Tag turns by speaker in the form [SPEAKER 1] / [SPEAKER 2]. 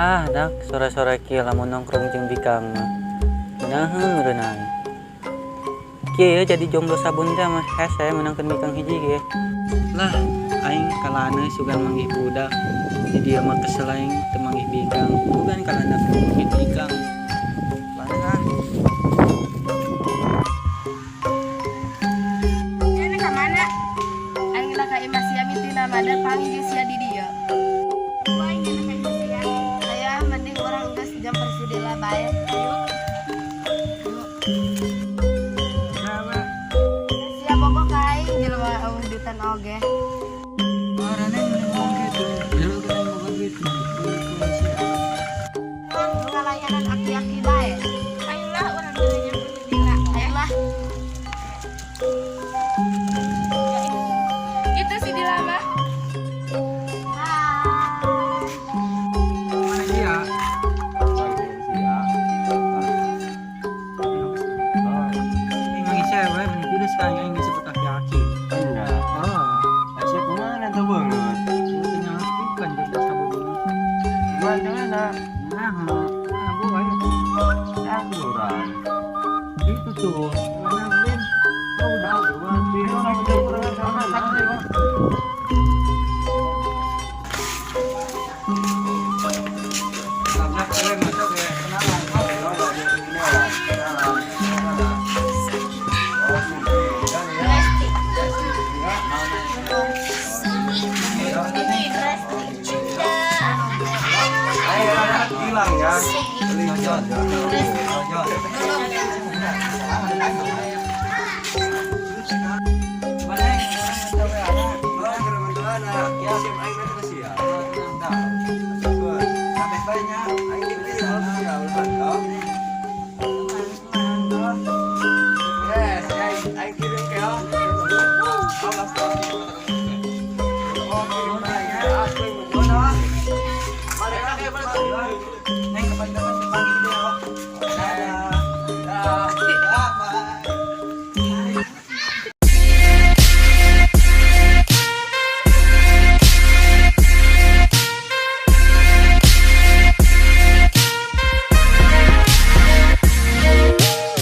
[SPEAKER 1] Ah, dak sore-sore kieu lamun nongkrong jeung bikang mah. Naheun meureunang. Kieu jadi jomblo sabun teh mah hese menangkeun bikang hiji ge. Lah, aing kalana sugan manggih budak. Di dieu mah kesel aing teu manggih bikang. Sugan kalana manggih bikang. Lah,
[SPEAKER 2] Ini ke mana? Aing lah ka Imah Siam itu nama ada panggil sia di dia. Aing enak ka Imah Siam. Aya mending orang geus jam persudila bae. Yuk. Sia bogo ka aing jelema eueuh dutan oge.
[SPEAKER 1] marane ngomong gitu. Jero kan ngomong gitu.
[SPEAKER 2] Ngalayanan aki-aki bae. Aing lah urang geus jam persudila. Aing lah. Itu si Dilama.
[SPEAKER 1] Mana dia? Ini manggih cewek, manggih kudu sekarang aing disebut aki-aki. Oh. Bukan kertas sabun ini. Nah, boy. Itu tuh. Mana Lin?
[SPEAKER 3] Hilang ya.